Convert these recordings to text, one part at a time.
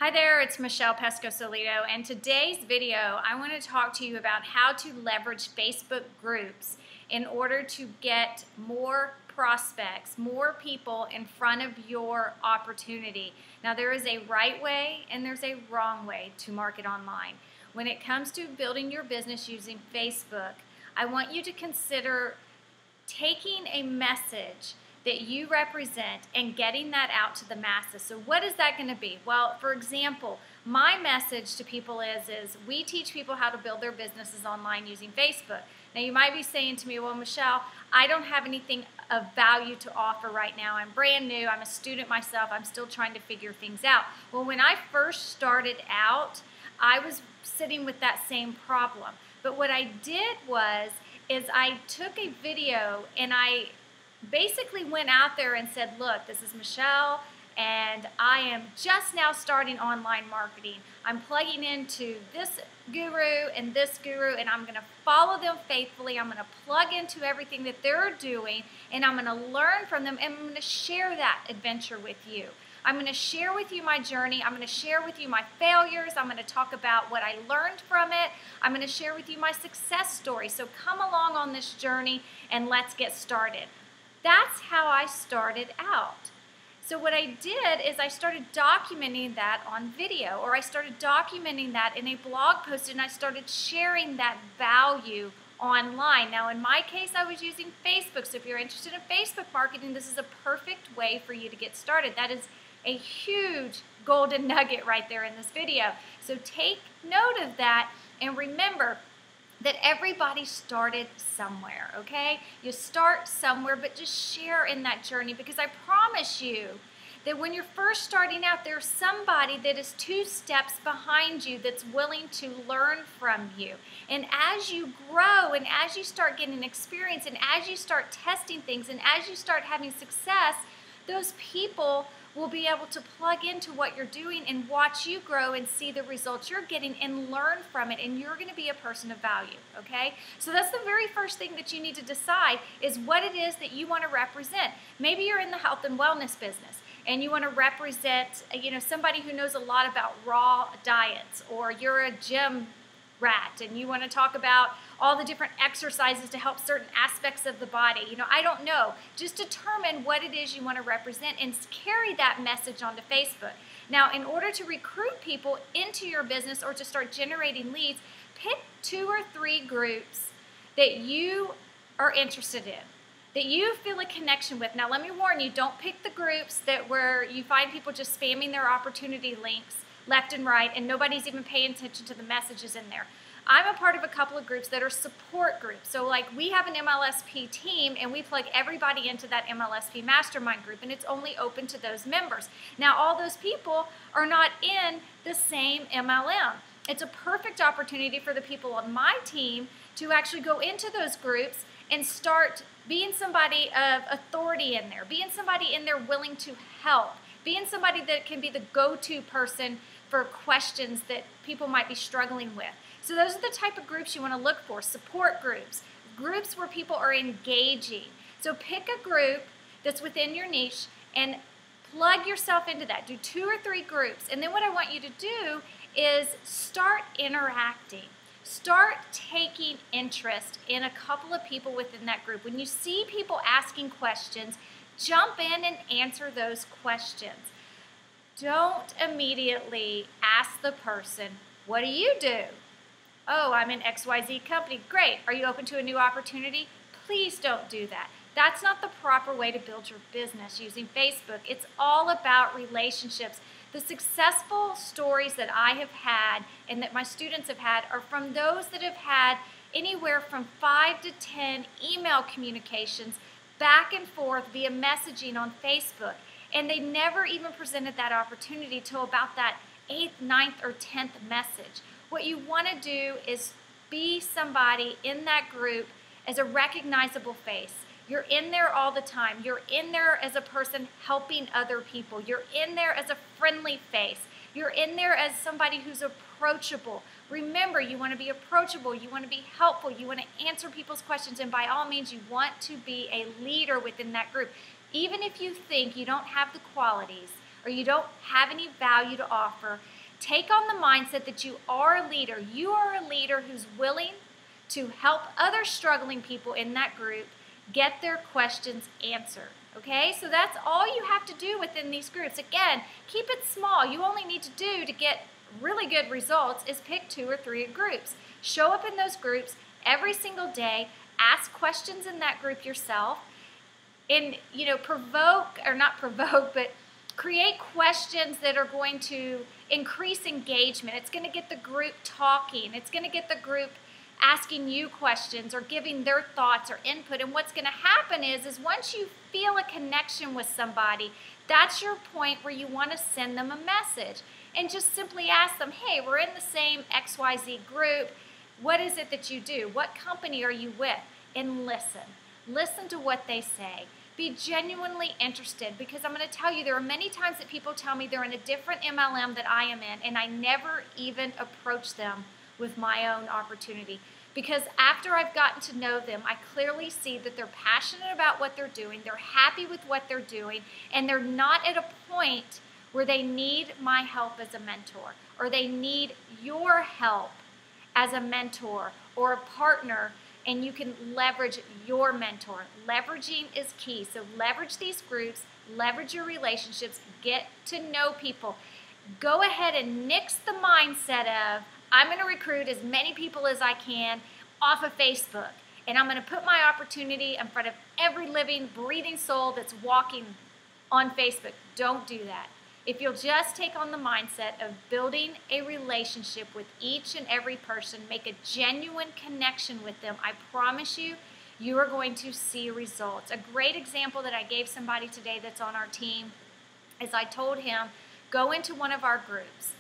Hi there, it's Michelle Pesco-Solito, and today's video I want to talk to you about how to leverage Facebook groups in order to get more prospects, more people in front of your opportunity. Now there is a right way and there's a wrong way to market online. When it comes to building your business using Facebook, I want you to consider taking a message that you represent and getting that out to the masses. So what is that going to be? Well, for example, my message to people is we teach people how to build their businesses online using Facebook. Now you might be saying to me, well, Michelle, I don't have anything of value to offer right now. I'm brand new. I'm a student myself. I'm still trying to figure things out. Well, when I first started out, I was sitting with that same problem. But what I did is I took a video and I basically went out there and said, look, this is Michelle and I am just now starting online marketing. I'm plugging into this guru and I'm going to follow them faithfully. I'm going to plug into everything that they're doing and I'm going to learn from them and I'm going to share that adventure with you. I'm going to share with you my journey. I'm going to share with you my failures. I'm going to talk about what I learned from it. I'm going to share with you my success story. So come along on this journey and let's get started. That's how I started out. So what I did is I started documenting that on video, or I started documenting that in a blog post, and I started sharing that value online. Now in my case, I was using Facebook, so if you're interested in Facebook marketing, this is a perfect way for you to get started. That is a huge golden nugget right there in this video. So take note of that and remember that everybody started somewhere, okay? You start somewhere, but just share in that journey, because I promise you that when you're first starting out, there's somebody that is 2 steps behind you that's willing to learn from you. And as you grow and as you start getting experience and as you start testing things and as you start having success, those people will be able to plug into what you're doing and watch you grow and see the results you're getting and learn from it, and you're going to be a person of value, okay? So that's the very first thing that you need to decide is what it is that you want to represent. Maybe you're in the health and wellness business and you want to represent, somebody who knows a lot about raw diets, or you're a gym rat and you want to talk about all the different exercises to help certain aspects of the body. I don't know. Just determine what it is you want to represent and carry that message onto Facebook. Now, in order to recruit people into your business or to start generating leads, pick 2 or 3 groups that you are interested in, that you feel a connection with. Now, let me warn you, don't pick the groups where you find people just spamming their opportunity links left and right, and nobody's even paying attention to the messages in there. I'm a part of a couple of groups that are support groups. So like we have an MLSP team and we plug everybody into that MLSP mastermind group, and it's only open to those members. Now all those people are not in the same MLM. It's a perfect opportunity for the people on my team to actually go into those groups and start being somebody of authority in there, being somebody in there willing to help, being somebody that can be the go-to person for questions that people might be struggling with. So those are the type of groups you want to look for. Support groups, groups where people are engaging. So pick a group that's within your niche and plug yourself into that. Do 2 or 3 groups. And then what I want you to do is start interacting. Start taking interest in a couple of people within that group. When you see people asking questions, jump in and answer those questions. Don't immediately ask the person, what do you do? Oh, I'm an XYZ company. Great. Are you open to a new opportunity? Please don't do that. That's not the proper way to build your business using Facebook. It's all about relationships. The successful stories that I have had and that my students have had are from those that have had anywhere from 5 to 10 email communications back and forth via messaging on Facebook. And they never even presented that opportunity till about that 8th, 9th, or 10th message. What you want to do is be somebody in that group as a recognizable face. You're in there all the time. You're in there as a person helping other people. You're in there as a friendly face. You're in there as somebody who's approachable. Remember, you want to be approachable. You want to be helpful. You want to answer people's questions. And by all means, you want to be a leader within that group. Even if you think you don't have the qualities, or you don't have any value to offer, take on the mindset that you are a leader. You are a leader who's willing to help other struggling people in that group get their questions answered. Okay, so that's all you have to do within these groups. Again, keep it small. You only need to do to get really good results is pick 2 or 3 groups. Show up in those groups every single day. Ask questions in that group yourself. And, provoke, or not provoke, but create questions that are going to increase engagement. It's going to get the group talking. It's going to get the group asking you questions or giving their thoughts or input. And what's going to happen is once you feel a connection with somebody, that's your point where you want to send them a message. And just simply ask them, hey, we're in the same XYZ group. What is it that you do? What company are you with? And listen. Listen to what they say. Be genuinely interested, because I'm going to tell you, there are many times that people tell me they're in a different MLM that I am in, and I never even approach them with my own opportunity. Because after I've gotten to know them, I clearly see that they're passionate about what they're doing, they're happy with what they're doing, and they're not at a point where they need my help as a mentor, or they need your help as a mentor or a partner, and you can leverage your mentor. Leveraging is key. So leverage these groups, leverage your relationships, get to know people. Go ahead and nix the mindset of, I'm going to recruit as many people as I can off of Facebook, and I'm going to put my opportunity in front of every living, breathing soul that's walking on Facebook. Don't do that. If you'll just take on the mindset of building a relationship with each and every person, make a genuine connection with them, I promise you, you are going to see results. A great example that I gave somebody today that's on our team is I told him, go into one of our groups.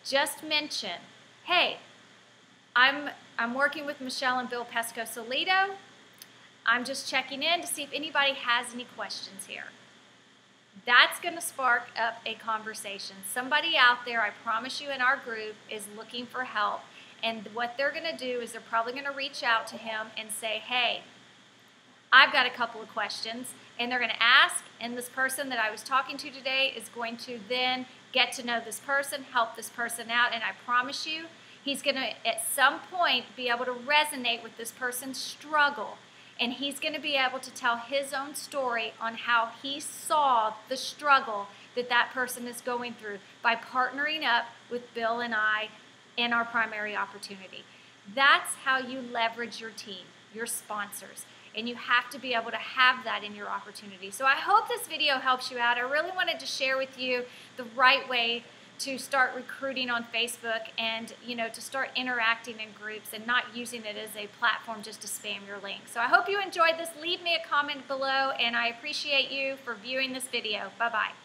Just mention, hey, I'm working with Michelle and Bill Pesco-Solido. I'm just checking in to see if anybody has any questions here. That's going to spark up a conversation. Somebody out there, I promise you, in our group is looking for help. And what they're going to do is they're probably going to reach out to him and say, hey, I've got a couple of questions. And they're going to ask, and this person that I was talking to today is going to then get to know this person, help this person out, and I promise you, he's going to, at some point, be able to resonate with this person's struggle. And he's going to be able to tell his own story on how he saw the struggle that that person is going through by partnering up with Bill and I in our primary opportunity. That's how you leverage your team, your sponsors. And you have to be able to have that in your opportunity. So I hope this video helps you out. I really wanted to share with you the right way to start recruiting on Facebook and, to start interacting in groups and not using it as a platform just to spam your link. So I hope you enjoyed this. Leave me a comment below, and I appreciate you for viewing this video. Bye-bye.